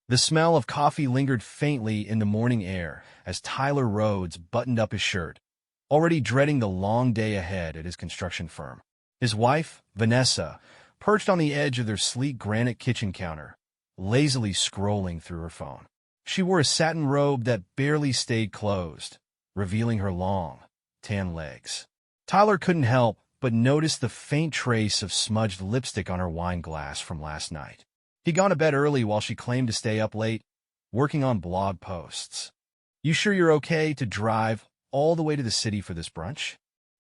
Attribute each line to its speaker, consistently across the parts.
Speaker 1: The smell of coffee lingered faintly in the morning air as Tyler Rhodes buttoned up his shirt, already dreading the long day ahead at his construction firm. His wife, Vanessa, perched on the edge of their sleek granite kitchen counter, lazily scrolling through her phone. She wore a satin robe that barely stayed closed, revealing her long, tan legs. Tyler couldn't help but notice the faint trace of smudged lipstick on her wine glass from last night. He'd gone to bed early while she claimed to stay up late, working on blog posts. "You sure you're okay to drive all the way to the city for this brunch?"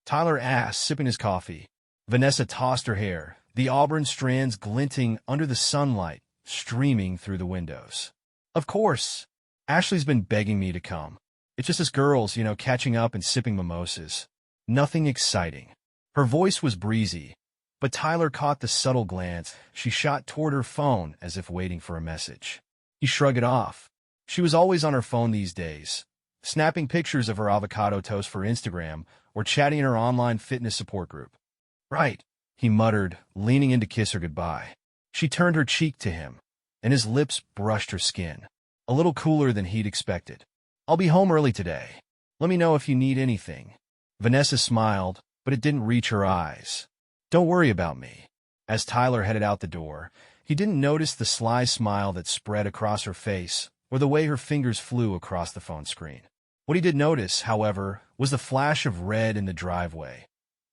Speaker 1: Tyler asked, sipping his coffee. Vanessa tossed her hair, the auburn strands glinting under the sunlight streaming through the windows. "Of course. Ashley's been begging me to come. It's just us girls, catching up and sipping mimosas. Nothing exciting." Her voice was breezy, but Tyler caught the subtle glance she shot toward her phone as if waiting for a message. He shrugged it off. She was always on her phone these days, snapping pictures of her avocado toast for Instagram or chatting in her online fitness support group. "Right," he muttered, leaning in to kiss her goodbye. She turned her cheek to him, and his lips brushed her skin, a little cooler than he'd expected. "I'll be home early today. Let me know if you need anything." Vanessa smiled, but it didn't reach her eyes. "Don't worry about me." As Tyler headed out the door, he didn't notice the sly smile that spread across her face or the way her fingers flew across the phone screen. What he did notice, however, was the flash of red in the driveway,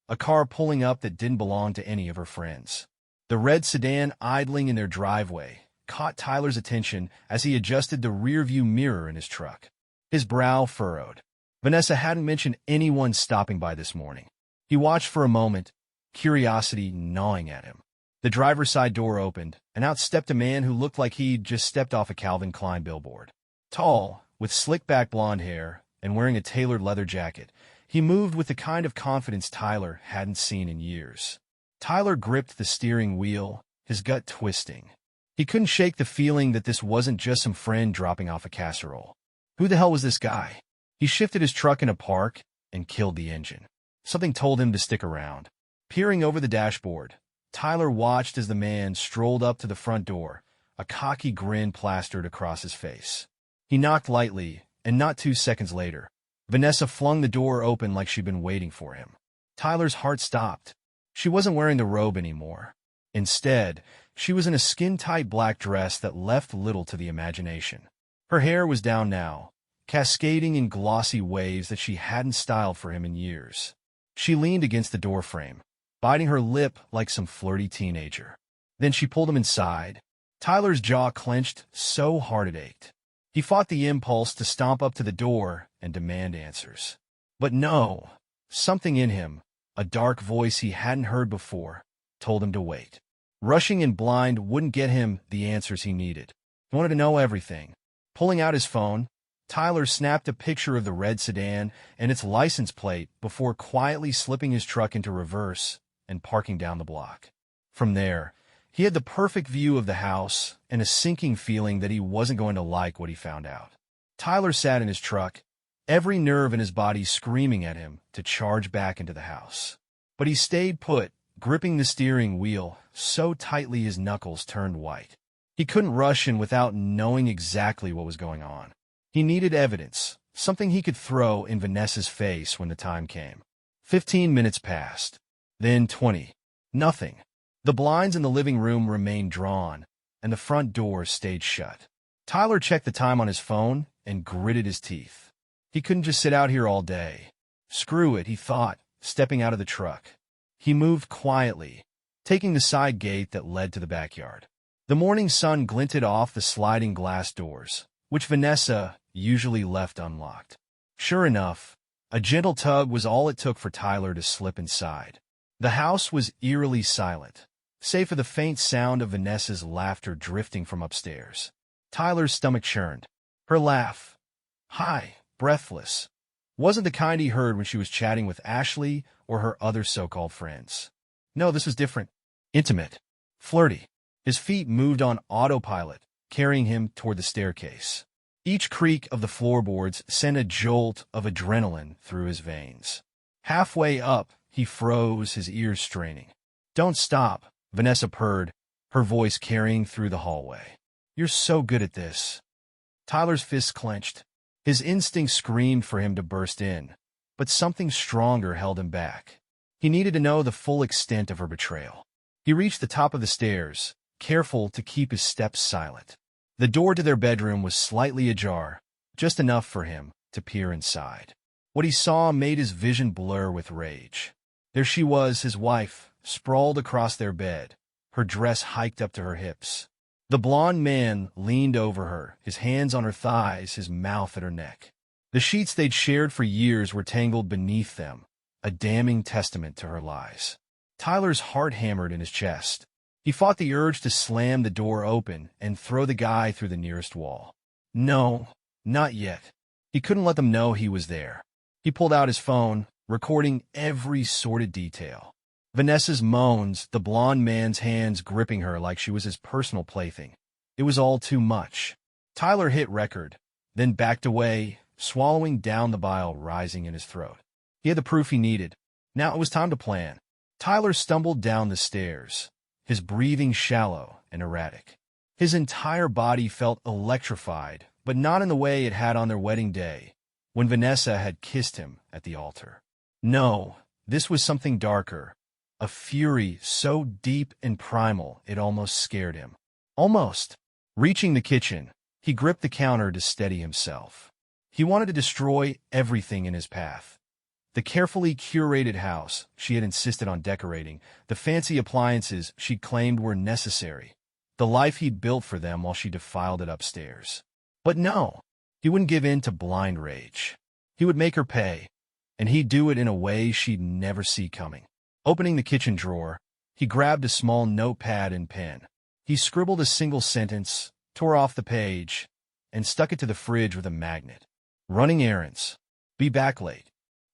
Speaker 1: a car pulling up that didn't belong to any of her friends. The red sedan idling in their driveway caught Tyler's attention as he adjusted the rearview mirror in his truck. His brow furrowed. Vanessa hadn't mentioned anyone stopping by this morning. He watched for a moment, curiosity gnawing at him. The driver's side door opened, and out stepped a man who looked like he'd just stepped off a Calvin Klein billboard. Tall, with slick-back blonde hair, and wearing a tailored leather jacket, he moved with the kind of confidence Tyler hadn't seen in years. Tyler gripped the steering wheel, his gut twisting. He couldn't shake the feeling that this wasn't just some friend dropping off a casserole. Who the hell was this guy? He shifted his truck in a park and killed the engine. Something told him to stick around. Peering over the dashboard, Tyler watched as the man strolled up to the front door, a cocky grin plastered across his face. He knocked lightly, and not 2 seconds later, Vanessa flung the door open like she'd been waiting for him. Tyler's heart stopped. She wasn't wearing the robe anymore. Instead, she was in a skin-tight black dress that left little to the imagination. Her hair was down now, cascading in glossy waves that she hadn't styled for him in years. She leaned against the doorframe, biting her lip like some flirty teenager. Then she pulled him inside. Tyler's jaw clenched so hard it ached. He fought the impulse to stomp up to the door and demand answers. But no, something in him, a dark voice he hadn't heard before, told him to wait. Rushing in blind wouldn't get him the answers he needed. He wanted to know everything. Pulling out his phone, Tyler snapped a picture of the red sedan and its license plate before quietly slipping his truck into reverse and parking down the block. From there, he had the perfect view of the house and a sinking feeling that he wasn't going to like what he found out. Tyler sat in his truck, every nerve in his body screaming at him to charge back into the house. But he stayed put, gripping the steering wheel so tightly his knuckles turned white. He couldn't rush in without knowing exactly what was going on. He needed evidence, something he could throw in Vanessa's face when the time came. 15 minutes passed. Then 20. Nothing. The blinds in the living room remained drawn, and the front door stayed shut. Tyler checked the time on his phone and gritted his teeth. He couldn't just sit out here all day. Screw it, he thought, stepping out of the truck. He moved quietly, taking the side gate that led to the backyard. The morning sun glinted off the sliding glass doors, which Vanessa usually left unlocked. Sure enough, a gentle tug was all it took for Tyler to slip inside. The house was eerily silent, save for the faint sound of Vanessa's laughter drifting from upstairs. Tyler's stomach churned. Her laugh, high, breathless, wasn't the kind he heard when she was chatting with Ashley or her other so-called friends. No, this was different. Intimate. Flirty. His feet moved on autopilot, carrying him toward the staircase. Each creak of the floorboards sent a jolt of adrenaline through his veins. Halfway up, he froze, his ears straining. "Don't stop," Vanessa purred, her voice carrying through the hallway. You're so good at this. Tyler's fists clenched. His instinct screamed for him to burst in, but something stronger held him back. He needed to know the full extent of her betrayal. He reached the top of the stairs, careful to keep his steps silent. The door to their bedroom was slightly ajar, just enough for him to peer inside. What he saw made his vision blur with rage. There she was, his wife, sprawled across their bed, her dress hiked up to her hips. The blond man leaned over her, his hands on her thighs, his mouth at her neck. The sheets they'd shared for years were tangled beneath them, a damning testament to her lies. Tyler's heart hammered in his chest. He fought the urge to slam the door open and throw the guy through the nearest wall. No, not yet. He couldn't let them know he was there. He pulled out his phone, recording every sordid detail. Vanessa's moans, the blond man's hands gripping her like she was his personal plaything. It was all too much. Tyler hit record, then backed away, swallowing down the bile rising in his throat. He had the proof he needed. Now it was time to plan. Tyler stumbled down the stairs, his breathing shallow and erratic. His entire body felt electrified, but not in the way it had on their wedding day, when Vanessa had kissed him at the altar. No, this was something darker. A fury so deep and primal it almost scared him. Almost. Reaching the kitchen, he gripped the counter to steady himself. He wanted to destroy everything in his path. The carefully curated house she had insisted on decorating, the fancy appliances she claimed were necessary, the life he'd built for them while she defiled it upstairs. But no, he wouldn't give in to blind rage. He would make her pay, and he'd do it in a way she'd never see coming. Opening the kitchen drawer, he grabbed a small notepad and pen. He scribbled a single sentence, tore off the page, and stuck it to the fridge with a magnet. Running errands. Be back late.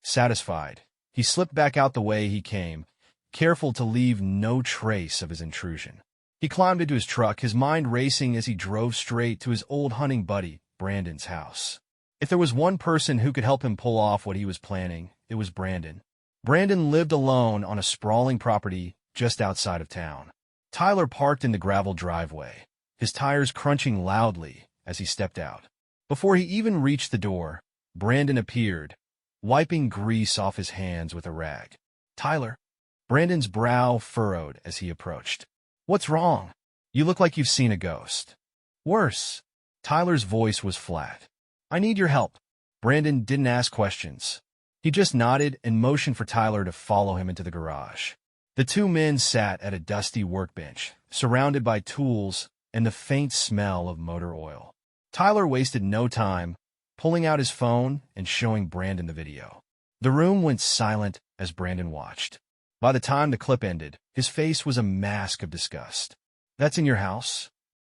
Speaker 1: Satisfied, he slipped back out the way he came, careful to leave no trace of his intrusion. He climbed into his truck, his mind racing as he drove straight to his old hunting buddy, Brandon's house. If there was one person who could help him pull off what he was planning, it was Brandon. Brandon lived alone on a sprawling property just outside of town. Tyler parked in the gravel driveway, his tires crunching loudly as he stepped out. Before he even reached the door, Brandon appeared, wiping grease off his hands with a rag. Tyler. Brandon's brow furrowed as he approached. What's wrong? You look like you've seen a ghost. Worse. Tyler's voice was flat. I need your help. Brandon didn't ask questions. He just nodded and motioned for Tyler to follow him into the garage. The two men sat at a dusty workbench, surrounded by tools and the faint smell of motor oil. Tyler wasted no time, pulling out his phone and showing Brandon the video. The room went silent as Brandon watched. By the time the clip ended, his face was a mask of disgust. That's in your house?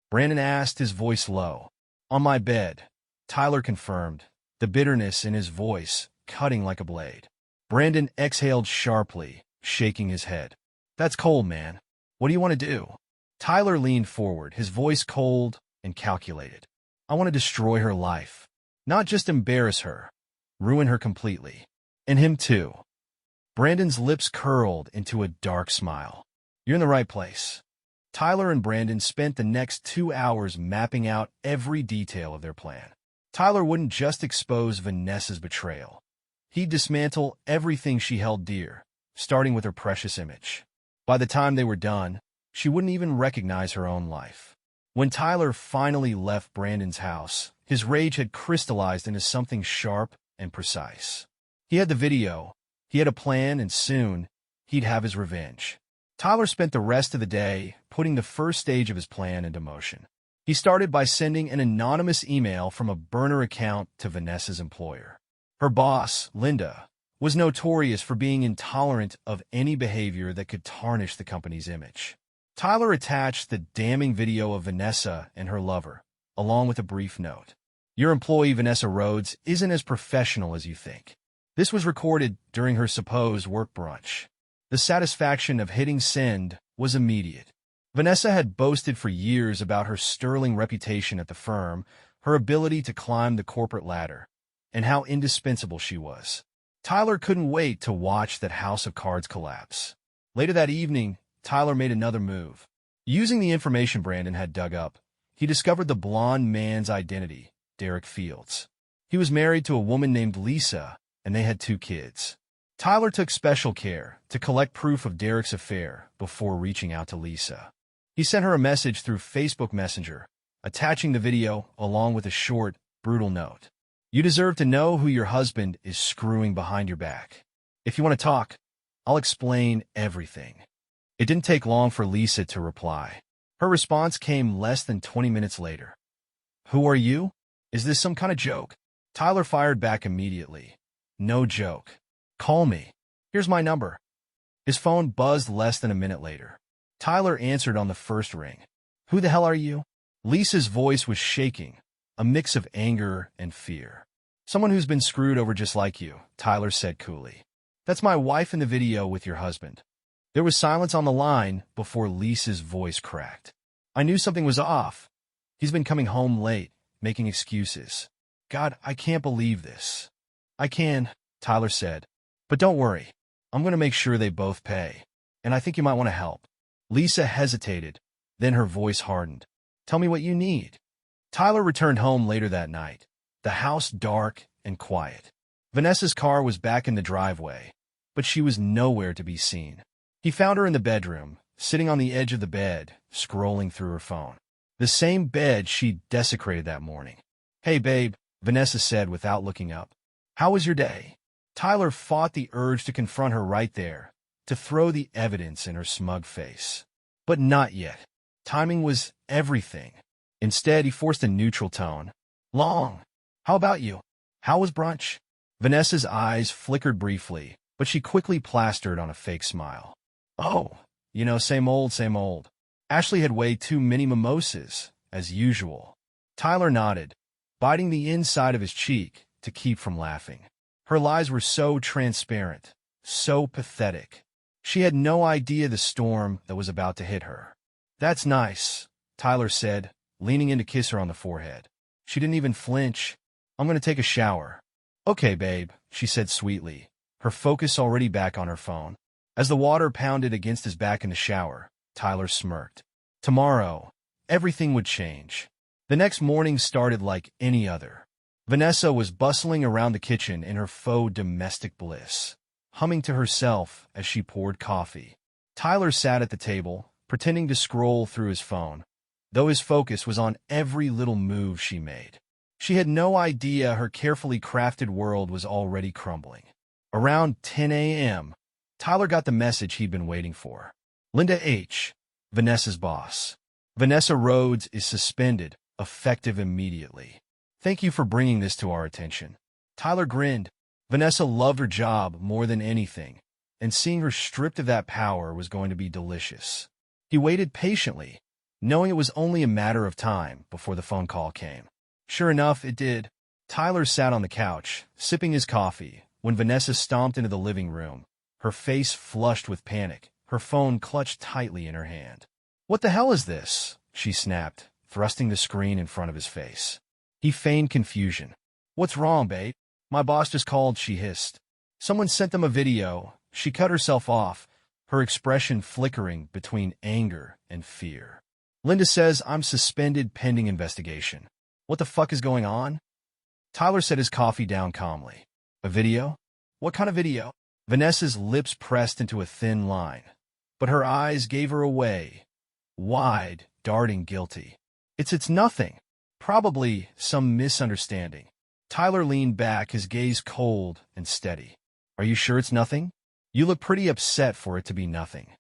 Speaker 1: Brandon asked, his voice low. On my bed, Tyler confirmed, the bitterness in his voice cutting like a blade. Brandon exhaled sharply, shaking his head. That's cold, man. What do you want to do? Tyler leaned forward, his voice cold and calculated. I want to destroy her life. Not just embarrass her, ruin her completely. And him too. Brandon's lips curled into a dark smile. You're in the right place. Tyler and Brandon spent the next 2 hours mapping out every detail of their plan. Tyler wouldn't just expose Vanessa's betrayal. He'd dismantle everything she held dear, starting with her precious image. By the time they were done, she wouldn't even recognize her own life. When Tyler finally left Brandon's house, his rage had crystallized into something sharp and precise. He had the video, he had a plan, and soon, he'd have his revenge. Tyler spent the rest of the day putting the first stage of his plan into motion. He started by sending an anonymous email from a burner account to Vanessa's employer. Her boss, Linda, was notorious for being intolerant of any behavior that could tarnish the company's image. Tyler attached the damning video of Vanessa and her lover, along with a brief note. Your employee, Vanessa Rhodes, isn't as professional as you think. This was recorded during her supposed work brunch. The satisfaction of hitting send was immediate. Vanessa had boasted for years about her sterling reputation at the firm, her ability to climb the corporate ladder, and how indispensable she was. Tyler couldn't wait to watch that house of cards collapse. Later that evening, Tyler made another move. Using the information Brandon had dug up, he discovered the blonde man's identity, Derek Fields. He was married to a woman named Lisa, and they had 2 kids. Tyler took special care to collect proof of Derek's affair before reaching out to Lisa. He sent her a message through Facebook Messenger, attaching the video along with a short, brutal note. "You deserve to know who your husband is screwing behind your back. If you want to talk, I'll explain everything." It didn't take long for Lisa to reply. Her response came less than 20 minutes later. "Who are you? Is this some kind of joke?" Tyler fired back immediately. "No joke. Call me. Here's my number." His phone buzzed less than a minute later. Tyler answered on the first ring. "Who the hell are you?" Lisa's voice was shaking, a mix of anger and fear. "Someone who's been screwed over just like you," Tyler said coolly. "That's my wife in the video with your husband." There was silence on the line before Lisa's voice cracked. "I knew something was off. He's been coming home late, making excuses. God, I can't believe this." "I can," Tyler said. "But don't worry. I'm going to make sure they both pay. And I think you might want to help." Lisa hesitated, then her voice hardened. "Tell me what you need." Tyler returned home later that night, the house dark and quiet. Vanessa's car was back in the driveway, but she was nowhere to be seen. He found her in the bedroom, sitting on the edge of the bed, scrolling through her phone. The same bed she'd desecrated that morning. "Hey, babe," Vanessa said without looking up. "How was your day?" Tyler fought the urge to confront her right there, to throw the evidence in her smug face. But not yet. Timing was everything. Instead, he forced a neutral tone. "Long. How about you? How was brunch?" Vanessa's eyes flickered briefly, but she quickly plastered on a fake smile. "Oh, same old, same old." Ashley had way too many mimosas, as usual. Tyler nodded, biting the inside of his cheek to keep from laughing. Her lies were so transparent, so pathetic. She had no idea the storm that was about to hit her. "That's nice," Tyler said, leaning in to kiss her on the forehead. She didn't even flinch. "I'm going to take a shower." "Okay, babe," she said sweetly, her focus already back on her phone. As the water pounded against his back in the shower, Tyler smirked. Tomorrow, everything would change. The next morning started like any other. Vanessa was bustling around the kitchen in her faux domestic bliss, humming to herself as she poured coffee. Tyler sat at the table, pretending to scroll through his phone, though his focus was on every little move she made. She had no idea her carefully crafted world was already crumbling. Around 10 a.m., Tyler got the message he'd been waiting for. "Linda H., Vanessa's boss. Vanessa Rhodes is suspended, effective immediately. Thank you for bringing this to our attention." Tyler grinned. Vanessa loved her job more than anything, and seeing her stripped of that power was going to be delicious. He waited patiently, knowing it was only a matter of time before the phone call came. Sure enough, it did. Tyler sat on the couch, sipping his coffee, when Vanessa stomped into the living room, her face flushed with panic, her phone clutched tightly in her hand. "What the hell is this?" she snapped, thrusting the screen in front of his face. He feigned confusion. "What's wrong, babe? My boss just called," she hissed. "Someone sent them a video." She cut herself off, her expression flickering between anger and fear. "Linda says I'm suspended pending investigation. What the fuck is going on?" Tyler set his coffee down calmly. "A video? What kind of video?" Vanessa's lips pressed into a thin line, but her eyes gave her away, wide, darting guilty. It's nothing. Probably some misunderstanding." Tyler leaned back, his gaze cold and steady. "Are you sure it's nothing? You look pretty upset for it to be nothing."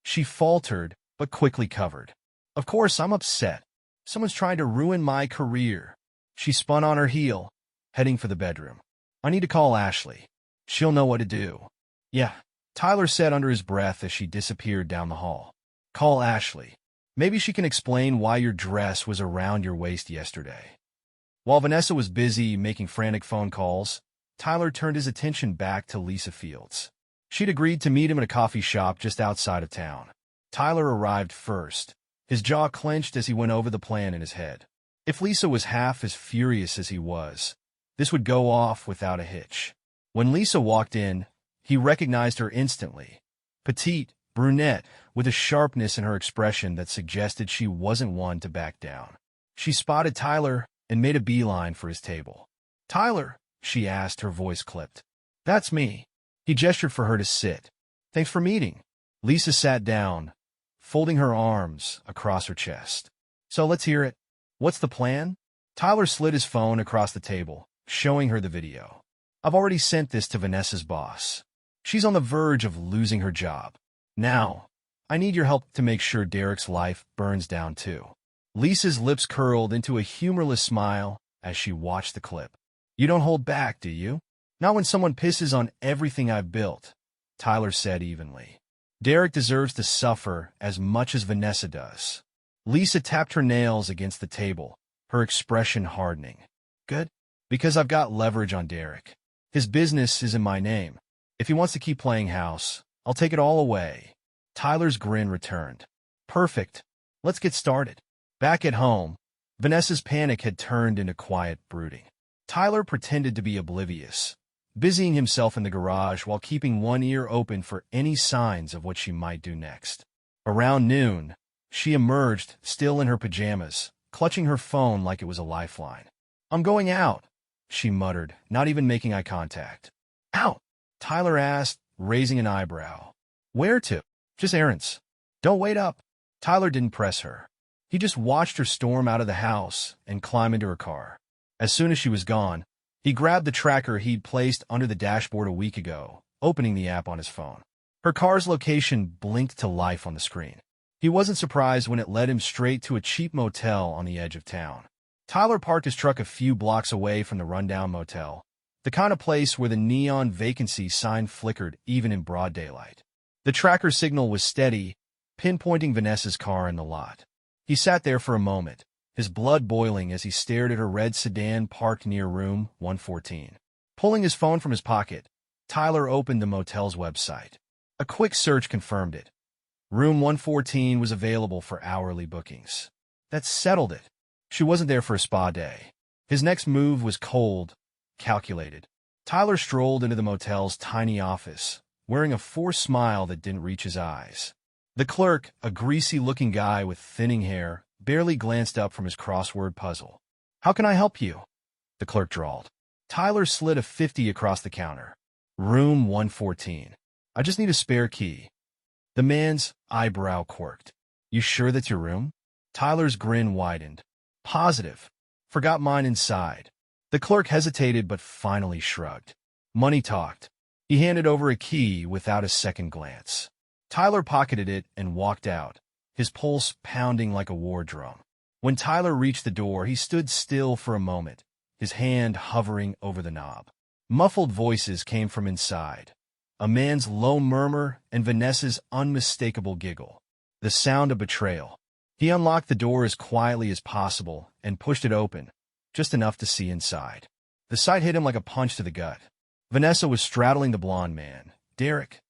Speaker 1: She faltered, but quickly covered. "Of course I'm upset. Someone's trying to ruin my career." She spun on her heel, heading for the bedroom. "I need to call Ashley. She'll know what to do." "Yeah," Tyler said under his breath as she disappeared down the hall. "Call Ashley. Maybe she can explain why your dress was around your waist yesterday." While Vanessa was busy making frantic phone calls, Tyler turned his attention back to Lisa Fields. She'd agreed to meet him at a coffee shop just outside of town. Tyler arrived first, his jaw clenched as he went over the plan in his head. If Lisa was half as furious as he was, this would go off without a hitch. When Lisa walked in, he recognized her instantly. Petite, brunette, with a sharpness in her expression that suggested she wasn't one to back down. She spotted Tyler and made a beeline for his table. "Tyler," she asked, her voice clipped. "That's me." He gestured for her to sit. "Thanks for meeting." Lisa sat down, folding her arms across her chest. "So let's hear it. What's the plan?" Tyler slid his phone across the table, showing her the video. "I've already sent this to Vanessa's boss. She's on the verge of losing her job. Now, I need your help to make sure Derek's life burns down too." Lisa's lips curled into a humorless smile as she watched the clip. "You don't hold back, do you?" "Not when someone pisses on everything I've built," Tyler said evenly. "Derek deserves to suffer as much as Vanessa does." Lisa tapped her nails against the table, her expression hardening. "Good, because I've got leverage on Derek. His business is in my name. If he wants to keep playing house, I'll take it all away." Tyler's grin returned. "Perfect. Let's get started." Back at home, Vanessa's panic had turned into quiet brooding. Tyler pretended to be oblivious, busying himself in the garage while keeping one ear open for any signs of what she might do next. Around noon, she emerged, still in her pajamas, clutching her phone like it was a lifeline. "I'm going out," she muttered, not even making eye contact. "Out?" Tyler asked, raising an eyebrow. "Where to?" "Just errands." "Don't wait up." Tyler didn't press her. He just watched her storm out of the house and climb into her car. As soon as she was gone, he grabbed the tracker he'd placed under the dashboard a week ago, opening the app on his phone. Her car's location blinked to life on the screen. He wasn't surprised when it led him straight to a cheap motel on the edge of town. Tyler parked his truck a few blocks away from the rundown motel, the kind of place where the neon vacancy sign flickered even in broad daylight. The tracker signal was steady, pinpointing Vanessa's car in the lot. He sat there for a moment, his blood boiling as he stared at her red sedan parked near room 114. Pulling his phone from his pocket, Tyler opened the motel's website. A quick search confirmed it. Room 114 was available for hourly bookings. That settled it. She wasn't there for a spa day. His next move was cold, calculated. Tyler strolled into the motel's tiny office, wearing a forced smile that didn't reach his eyes. The clerk, a greasy-looking guy with thinning hair, barely glanced up from his crossword puzzle. "How can I help you?" the clerk drawled. Tyler slid a 50 across the counter. "Room 114. I just need a spare key." The man's eyebrow quirked. "You sure that's your room?" Tyler's grin widened. "Positive. Forgot mine inside." The clerk hesitated but finally shrugged. Money talked. He handed over a key without a second glance. Tyler pocketed it and walked out, his pulse pounding like a war drum. When Tyler reached the door, he stood still for a moment, his hand hovering over the knob. Muffled voices came from inside, a man's low murmur and Vanessa's unmistakable giggle, the sound of betrayal. He unlocked the door as quietly as possible and pushed it open, just enough to see inside. The sight hit him like a punch to the gut. Vanessa was straddling the blonde man, Derek,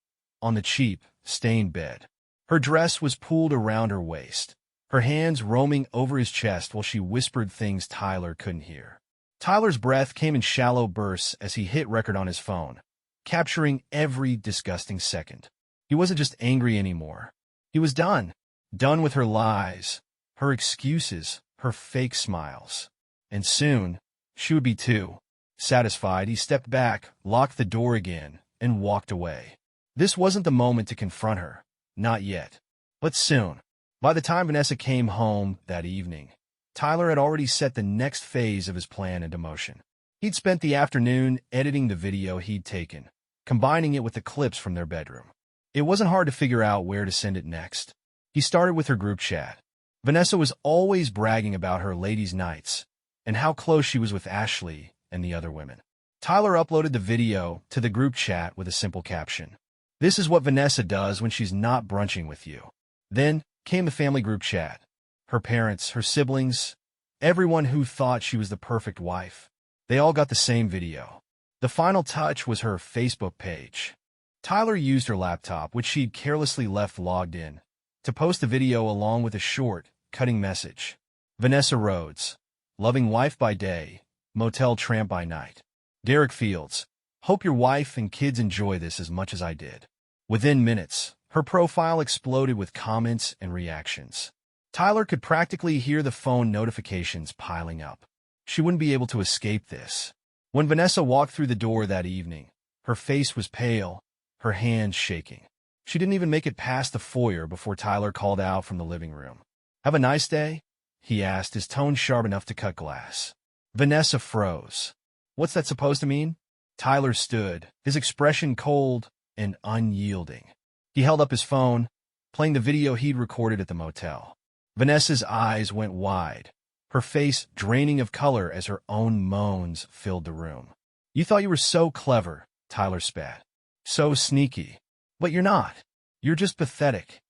Speaker 1: on the cheap, stained bed. Her dress was pulled around her waist, her hands roaming over his chest while she whispered things Tyler couldn't hear. Tyler's breath came in shallow bursts as he hit record on his phone, capturing every disgusting second. He wasn't just angry anymore. He was done. Done with her lies, her excuses, her fake smiles. And soon, she would be too. Satisfied, he stepped back, locked the door again, and walked away. This wasn't the moment to confront her. Not yet. But soon. By the time Vanessa came home that evening, Tyler had already set the next phase of his plan into motion. He'd spent the afternoon editing the video he'd taken, combining it with the clips from their bedroom. It wasn't hard to figure out where to send it next. He started with her group chat. Vanessa was always bragging about her ladies' nights and how close she was with Ashley and the other women. Tyler uploaded the video to the group chat with a simple caption. "This is what Vanessa does when she's not brunching with you." Then came the family group chat. Her parents, her siblings, everyone who thought she was the perfect wife. They all got the same video. The final touch was her Facebook page. Tyler used her laptop, which she'd carelessly left logged in, to post the video along with a short, cutting message. Vanessa Rhodes, loving wife by day, motel tramp by night. Derek Fields, hope your wife and kids enjoy this as much as I did. Within minutes, her profile exploded with comments and reactions. Tyler could practically hear the phone notifications piling up. She wouldn't be able to escape this. When Vanessa walked through the door that evening, her face was pale, her hands shaking. She didn't even make it past the foyer before Tyler called out from the living room. "Have a nice day?" he asked, his tone sharp enough to cut glass. Vanessa froze. What's that supposed to mean? Tyler stood, his expression cold and unyielding. He held up his phone, playing the video he'd recorded at the motel. Vanessa's eyes went wide, her face draining of color as her own moans filled the room. "You thought you were so clever," Tyler spat. "So sneaky. But you're not. You're just pathetic."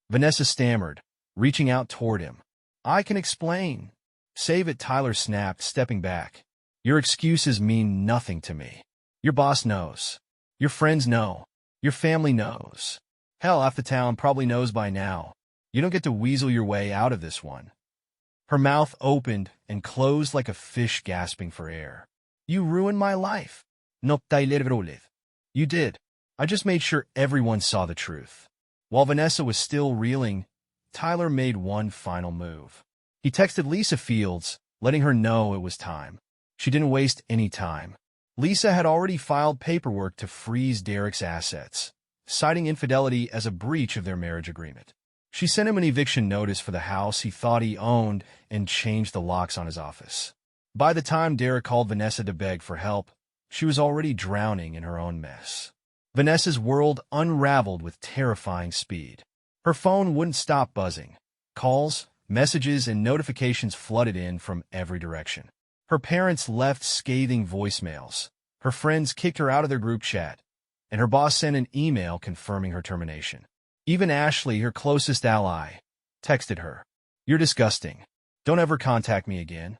Speaker 1: Vanessa stammered, reaching out toward him. "I can explain." "Save it," Tyler snapped, stepping back. "Your excuses mean nothing to me. Your boss knows. Your friends know. Your family knows. Hell, half the town probably knows by now. You don't get to weasel your way out of this one." Her mouth opened and closed like a fish gasping for air. "You ruined my life." "No, you did. I just made sure everyone saw the truth." While Vanessa was still reeling, Tyler made one final move. He texted Lisa Fields, letting her know it was time. She didn't waste any time. Lisa had already filed paperwork to freeze Derek's assets, citing infidelity as a breach of their marriage agreement. She sent him an eviction notice for the house he thought he owned and changed the locks on his office. By the time Derek called Vanessa to beg for help, she was already drowning in her own mess. Vanessa's world unraveled with terrifying speed. Her phone wouldn't stop buzzing. Calls, messages, and notifications flooded in from every direction. Her parents left scathing voicemails. Her friends kicked her out of their group chat, and her boss sent an email confirming her termination. Even Ashley, her closest ally, texted her, "You're disgusting. Don't ever contact me again."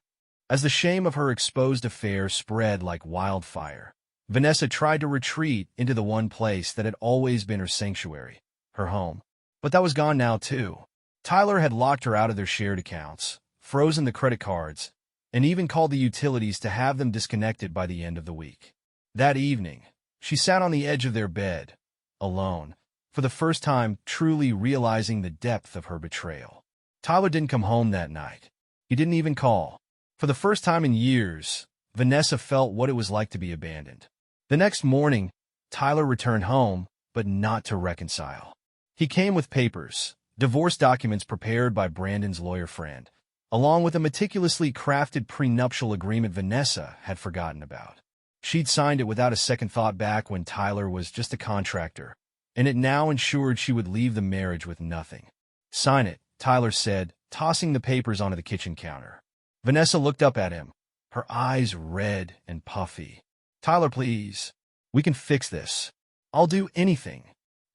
Speaker 1: As the shame of her exposed affair spread like wildfire, Vanessa tried to retreat into the one place that had always been her sanctuary, her home. But that was gone now, too. Tyler had locked her out of their shared accounts, frozen the credit cards, and even called the utilities to have them disconnected by the end of the week. That evening, she sat on the edge of their bed, alone, for the first time truly realizing the depth of her betrayal. Tyler didn't come home that night. He didn't even call. For the first time in years, Vanessa felt what it was like to be abandoned. The next morning, Tyler returned home, but not to reconcile. He came with papers, divorce documents prepared by Brandon's lawyer friend, along with a meticulously crafted prenuptial agreement Vanessa had forgotten about. She'd signed it without a second thought back when Tyler was just a contractor, and it now ensured she would leave the marriage with nothing. "Sign it," Tyler said, tossing the papers onto the kitchen counter. Vanessa looked up at him, her eyes red and puffy. "Tyler, please. We can fix this. I'll do anything.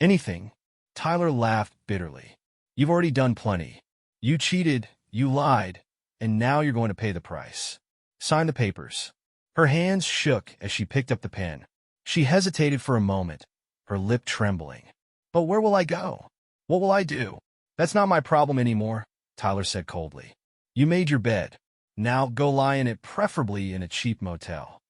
Speaker 1: Anything." Tyler laughed bitterly. "You've already done plenty. You cheated, you lied, and now you're going to pay the price. Sign the papers." Her hands shook as she picked up the pen. She hesitated for a moment, her lip trembling. "But where will I go? What will I do?" "That's not my problem anymore," Tyler said coldly. "You made your bed. Now go lie in it, preferably in a cheap motel."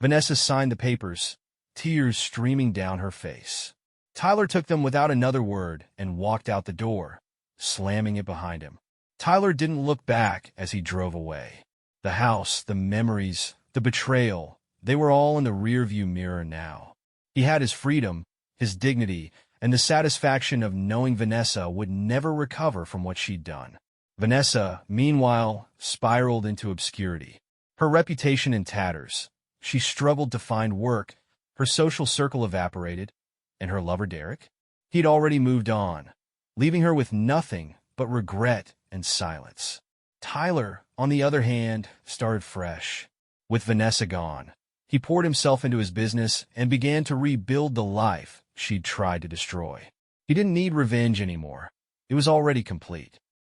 Speaker 1: Vanessa signed the papers, tears streaming down her face. Tyler took them without another word and walked out the door, slamming it behind him. Tyler didn't look back as he drove away. The house, the memories, the betrayal, they were all in the rearview mirror now. He had his freedom, his dignity, and the satisfaction of knowing Vanessa would never recover from what she'd done. Vanessa, meanwhile, spiraled into obscurity. Her reputation in tatters. She struggled to find work, her social circle evaporated, and her lover Derek? He'd already moved on, leaving her with nothing but regret and silence. Tyler, on the other hand, started fresh. With Vanessa gone, he poured himself into his business and began to rebuild the life she'd tried to destroy. He didn't need revenge anymore. It was already complete.